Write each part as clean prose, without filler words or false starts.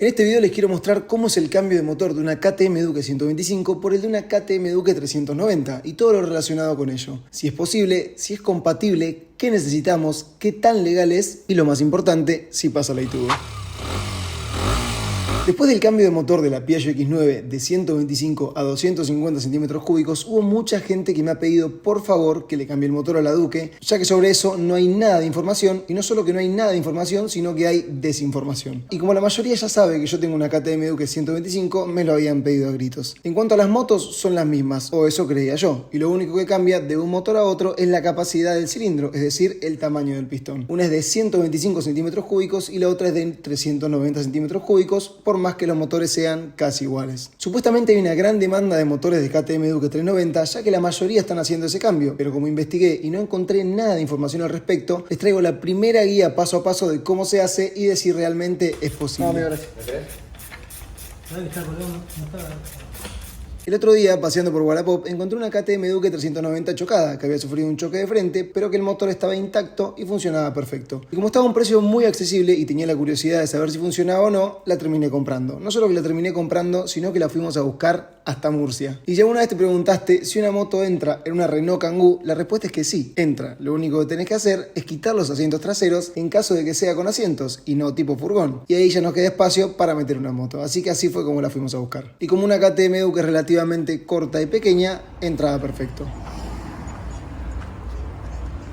En este video les quiero mostrar cómo es el cambio de motor de una KTM Duke 125 por el de una KTM Duke 390 y todo lo relacionado con ello. Si es posible, si es compatible, qué necesitamos, qué tan legal es y lo más importante, si pasa la ITV. Después del cambio de motor de la Piaggio X9 de 125 a 250 centímetros cúbicos, hubo mucha gente que me ha pedido por favor que le cambie el motor a la Duke, ya que sobre eso no hay nada de información, y no solo que no hay nada de información, sino que hay desinformación. Y como la mayoría ya sabe que yo tengo una KTM Duke 125, me lo habían pedido a gritos. En cuanto a las motos, son las mismas, o eso creía yo, y lo único que cambia de un motor a otro es la capacidad del cilindro, es decir, el tamaño del pistón. Una es de 125 centímetros cúbicos y la otra es de 390 centímetros cúbicos, por más que los motores sean casi iguales. Supuestamente hay una gran demanda de motores de KTM Duke 390, ya que la mayoría están haciendo ese cambio, pero como investigué y no encontré nada de información al respecto, les traigo la primera guía paso a paso de cómo se hace y de si realmente es posible. No, gracias. El otro día, paseando por Wallapop, encontré una KTM Duke 390 chocada, que había sufrido un choque de frente, pero que el motor estaba intacto y funcionaba perfecto. Y como estaba a un precio muy accesible y tenía la curiosidad de saber si funcionaba o no, la terminé comprando. No solo que la terminé comprando, sino que la fuimos a buscar hasta Murcia. Y ya una vez te preguntaste si una moto entra en una Renault Kangoo, la respuesta es que sí, entra. Lo único que tenés que hacer es quitar los asientos traseros en caso de que sea con asientos y no tipo furgón. Y ahí ya nos queda espacio para meter una moto. Así que así fue como la fuimos a buscar. Y como una KTM Duke es relativamente corta y pequeña, entraba perfecto.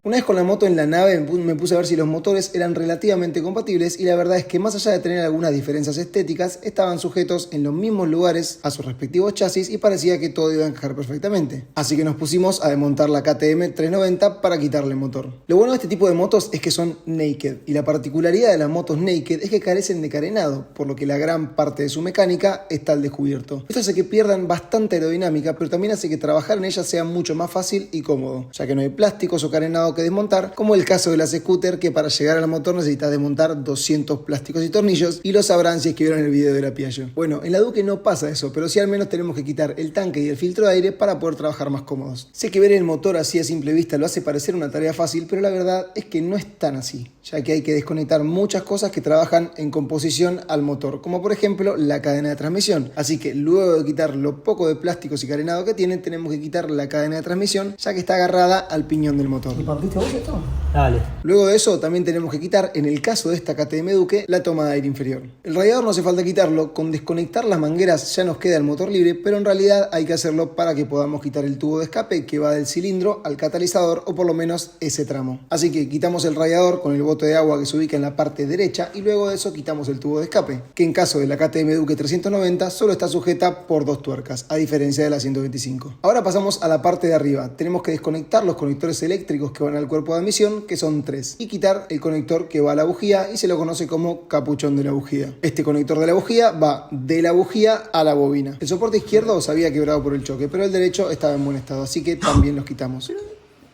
Una vez con la moto en la nave me puse a ver si los motores eran relativamente compatibles y la verdad es que más allá de tener algunas diferencias estéticas, estaban sujetos en los mismos lugares a sus respectivos chasis y parecía que todo iba a encajar perfectamente. Así que nos pusimos a desmontar la KTM 390 para quitarle el motor. Lo bueno de este tipo de motos es que son naked y la particularidad de las motos naked es que carecen de carenado, por lo que la gran parte de su mecánica está al descubierto. Esto hace que pierdan bastante aerodinámica, pero también hace que trabajar en ellas sea mucho más fácil y cómodo, ya que no hay plásticos o carenado que desmontar, como el caso de las scooter, que para llegar al motor necesitas desmontar 200 plásticos y tornillos, y lo sabrán si es que vieron el video de la Piaggio. Bueno, en la Duke no pasa eso, pero sí al menos tenemos que quitar el tanque y el filtro de aire para poder trabajar más cómodos. Sé que ver el motor así a simple vista lo hace parecer una tarea fácil, pero la verdad es que no es tan así, ya que hay que desconectar muchas cosas que trabajan en composición al motor, como por ejemplo la cadena de transmisión. Así que luego de quitar lo poco de plásticos y carenado que tiene, tenemos que quitar la cadena de transmisión, ya que está agarrada al piñón del motor. ¿Y partiste vos esto? Dale. Luego de eso también tenemos que quitar, en el caso de esta KTM Duke, la toma de aire inferior. El radiador no hace falta quitarlo, con desconectar las mangueras ya nos queda el motor libre, pero en realidad hay que hacerlo para que podamos quitar el tubo de escape que va del cilindro al catalizador, o por lo menos ese tramo. Así que quitamos el radiador con el bote de agua que se ubica en la parte derecha y luego de eso quitamos el tubo de escape, que en caso de la KTM Duke 390 solo está sujeta por dos tuercas, a diferencia de la 125. Ahora pasamos a la parte de arriba. Tenemos que desconectar los conectores eléctricos que van al cuerpo de admisión, que son 3, y quitar el conector que va a la bujía y se lo conoce como capuchón de la bujía. Este conector de la bujía va de la bujía a la bobina. El soporte izquierdo se había quebrado por el choque, pero el derecho estaba en buen estado, así que también los quitamos.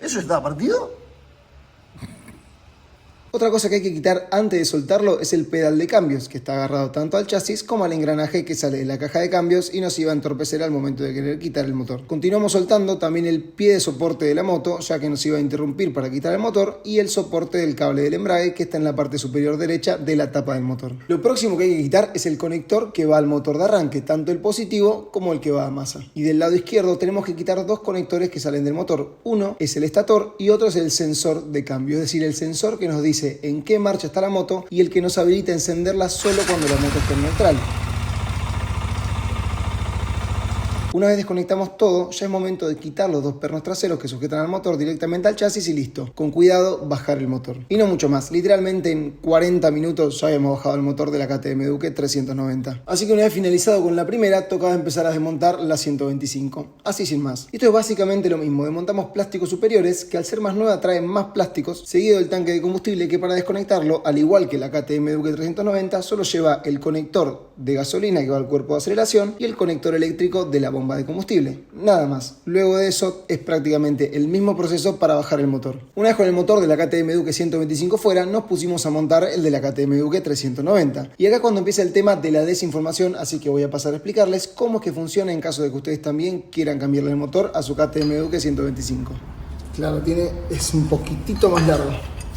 ¿Eso estaba partido? Otra cosa que hay que quitar antes de soltarlo es el pedal de cambios, que está agarrado tanto al chasis como al engranaje que sale de la caja de cambios y nos iba a entorpecer al momento de querer quitar el motor. Continuamos soltando también el pie de soporte de la moto, ya que nos iba a interrumpir para quitar el motor, y el soporte del cable del embrague, que está en la parte superior derecha de la tapa del motor. Lo próximo que hay que quitar es el conector que va al motor de arranque, tanto el positivo como el que va a masa. Y del lado izquierdo tenemos que quitar dos conectores que salen del motor. Uno es el estator y otro es el sensor de cambio, es decir, el sensor que nos dice en qué marcha está la moto y el que nos habilita a encenderla solo cuando la moto esté en neutral. Una vez desconectamos todo, ya es momento de quitar los dos pernos traseros que sujetan al motor directamente al chasis y listo. Con cuidado, bajar el motor. Y no mucho más. Literalmente en 40 minutos ya habíamos bajado el motor de la KTM Duke 390. Así que una vez finalizado con la primera, tocaba empezar a desmontar la 125. Así sin más. Esto es básicamente lo mismo. Desmontamos plásticos superiores, que al ser más nueva traen más plásticos, seguido del tanque de combustible, que para desconectarlo, al igual que la KTM Duke 390, solo lleva el conector de gasolina que va al cuerpo de aceleración y el conector eléctrico de la bomba de combustible. Nada más. Luego de eso es prácticamente el mismo proceso para bajar el motor. Una vez con el motor de la KTM Duke 125 fuera, nos pusimos a montar el de la KTM Duke 390. Y acá cuando empieza el tema de la desinformación, así que voy a pasar a explicarles cómo es que funciona en caso de que ustedes también quieran cambiarle el motor a su KTM Duke 125. Claro, es un poquitito más largo.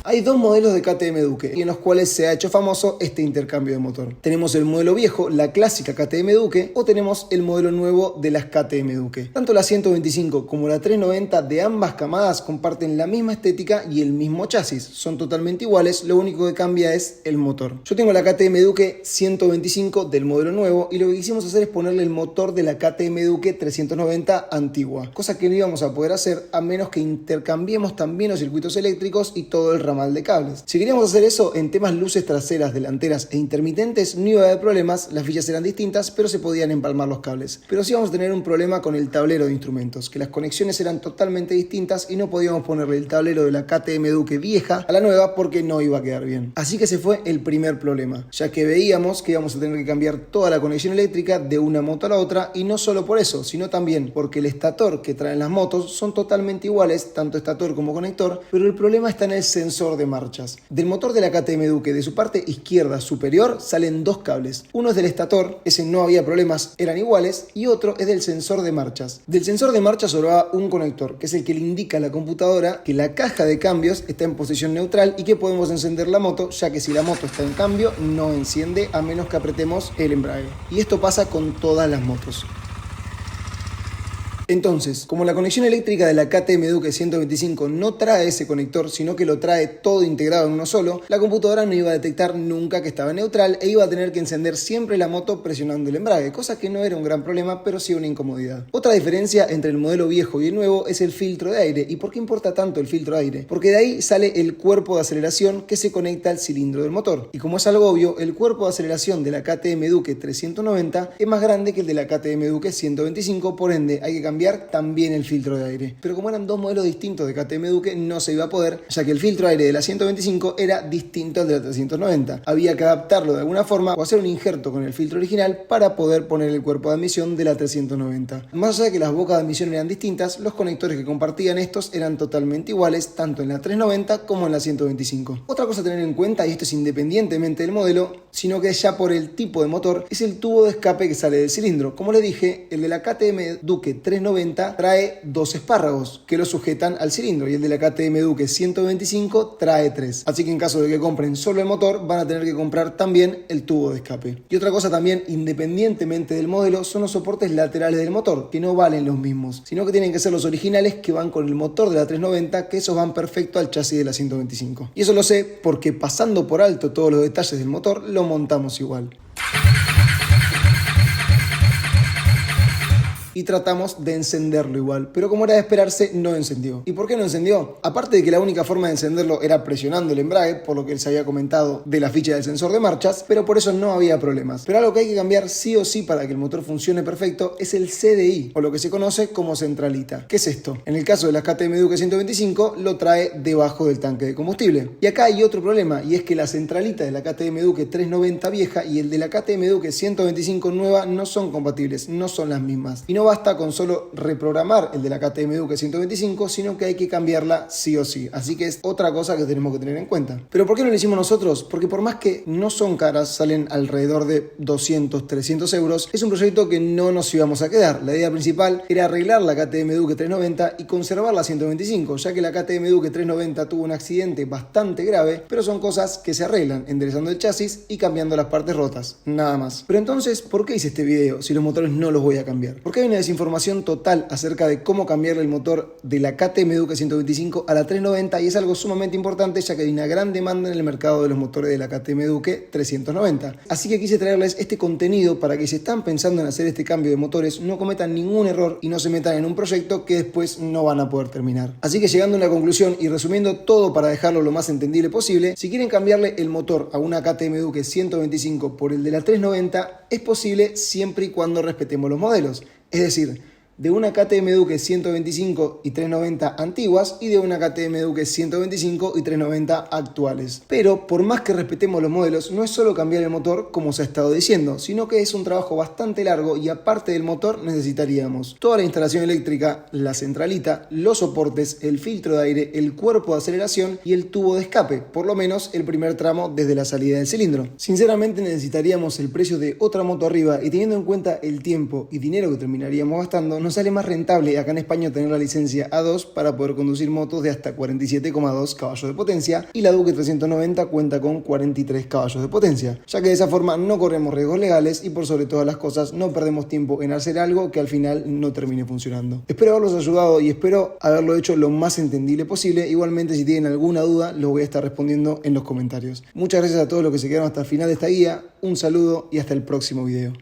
Hay dos modelos de KTM Duke en los cuales se ha hecho famoso este intercambio de motor. Tenemos el modelo viejo, la clásica KTM Duke, o tenemos el modelo nuevo de las KTM Duke. Tanto la 125 como la 390 de ambas camadas comparten la misma estética y el mismo chasis. Son totalmente iguales, lo único que cambia es el motor. Yo tengo la KTM Duke 125 del modelo nuevo y lo que quisimos hacer es ponerle el motor de la KTM Duke 390 antigua, cosa que no íbamos a poder hacer a menos que intercambiemos también los circuitos eléctricos y todo el ramal de cables. Si queríamos hacer eso en temas luces traseras, delanteras e intermitentes no iba a haber problemas, las villas eran distintas pero se podían empalmar los cables. Pero sí vamos a tener un problema con el tablero de instrumentos, que las conexiones eran totalmente distintas y no podíamos ponerle el tablero de la KTM Duke vieja a la nueva porque no iba a quedar bien. Así que ese fue el primer problema, ya que veíamos que íbamos a tener que cambiar toda la conexión eléctrica de una moto a la otra, y no solo por eso, sino también porque el estator que traen las motos son totalmente iguales, tanto estator como conector, pero el problema está en el sensor de marchas. Del motor de la KTM Duke, de su parte izquierda superior, salen dos cables. Uno es del estator, ese no había problemas, eran iguales, y otro es del sensor de marchas. Del sensor de marchas solo va un conector, que es el que le indica a la computadora que la caja de cambios está en posición neutral y que podemos encender la moto, ya que si la moto está en cambio no enciende a menos que apretemos el embrague. Y esto pasa con todas las motos. Entonces, como la conexión eléctrica de la KTM Duke 125 no trae ese conector, sino que lo trae todo integrado en uno solo, la computadora no iba a detectar nunca que estaba neutral e iba a tener que encender siempre la moto presionando el embrague, cosa que no era un gran problema, pero sí una incomodidad. Otra diferencia entre el modelo viejo y el nuevo es el filtro de aire. ¿Y por qué importa tanto el filtro de aire? Porque de ahí sale el cuerpo de aceleración que se conecta al cilindro del motor. Y como es algo obvio, el cuerpo de aceleración de la KTM Duke 390 es más grande que el de la KTM Duke 125, por ende hay que cambiar también el filtro de aire. Pero como eran dos modelos distintos de KTM Duke, no se iba a poder, ya que el filtro de aire de la 125 era distinto al de la 390. Había que adaptarlo de alguna forma o hacer un injerto con el filtro original para poder poner el cuerpo de admisión de la 390. Más allá de que las bocas de admisión eran distintas, los conectores que compartían estos eran totalmente iguales, tanto en la 390 como en la 125. Otra cosa a tener en cuenta, y esto es independientemente del modelo, sino que ya por el tipo de motor, es el tubo de escape que sale del cilindro. Como les dije, el de la KTM Duke 390 trae dos espárragos que lo sujetan al cilindro y el de la KTM Duke 125 trae 3. Así que en caso de que compren solo el motor, van a tener que comprar también el tubo de escape. Y otra cosa también, independientemente del modelo, son los soportes laterales del motor, que no valen los mismos, sino que tienen que ser los originales que van con el motor de la 390, que esos van perfecto al chasis de la 125. Y eso lo sé porque pasando por alto todos los detalles del motor, lo montamos igual. Y tratamos de encenderlo igual, pero como era de esperarse, no encendió. ¿Y por qué no encendió? Aparte de que la única forma de encenderlo era presionando el embrague, por lo que les había comentado de la ficha del sensor de marchas, pero por eso no había problemas. Pero algo que hay que cambiar sí o sí para que el motor funcione perfecto es el CDI, o lo que se conoce como centralita. ¿Qué es esto? En el caso de la KTM Duke 125 lo trae debajo del tanque de combustible. Y acá hay otro problema, y es que la centralita de la KTM Duke 390 vieja y el de la KTM Duke 125 nueva no son compatibles, no son las mismas. Y no basta con solo reprogramar el de la KTM Duke 125, sino que hay que cambiarla sí o sí. Así que es otra cosa que tenemos que tener en cuenta. ¿Pero por qué no lo hicimos nosotros? Porque por más que no son caras, salen alrededor de 200, 300 euros, es un proyecto que no nos íbamos a quedar. La idea principal era arreglar la KTM Duke 390 y conservar la 125, ya que la KTM Duke 390 tuvo un accidente bastante grave, pero son cosas que se arreglan enderezando el chasis y cambiando las partes rotas, nada más. Pero entonces, ¿por qué hice este video si los motores no los voy a cambiar? Porque hay una desinformación total acerca de cómo cambiarle el motor de la KTM Duke 125 a la 390, y es algo sumamente importante ya que hay una gran demanda en el mercado de los motores de la KTM Duke 390. Así que quise traerles este contenido para que si están pensando en hacer este cambio de motores no cometan ningún error y no se metan en un proyecto que después no van a poder terminar. Así que llegando a una conclusión y resumiendo todo para dejarlo lo más entendible posible, si quieren cambiarle el motor a una KTM Duke 125 por el de la 390, es posible siempre y cuando respetemos los modelos. Es decir, de una KTM Duke 125 y 390 antiguas y de una KTM Duke 125 y 390 actuales. Pero por más que respetemos los modelos, no es solo cambiar el motor como se ha estado diciendo, sino que es un trabajo bastante largo y aparte del motor necesitaríamos toda la instalación eléctrica, la centralita, los soportes, el filtro de aire, el cuerpo de aceleración y el tubo de escape, por lo menos el primer tramo desde la salida del cilindro. Sinceramente necesitaríamos el precio de otra moto arriba y teniendo en cuenta el tiempo y dinero que terminaríamos gastando, nos sale más rentable acá en España tener la licencia A2 para poder conducir motos de hasta 47,2 caballos de potencia, y la Duke 390 cuenta con 43 caballos de potencia, ya que de esa forma no corremos riesgos legales y por sobre todas las cosas no perdemos tiempo en hacer algo que al final no termine funcionando. Espero haberlos ayudado y espero haberlo hecho lo más entendible posible. Igualmente, si tienen alguna duda, los voy a estar respondiendo en los comentarios. Muchas gracias a todos los que se quedaron hasta el final de esta guía, un saludo y hasta el próximo video.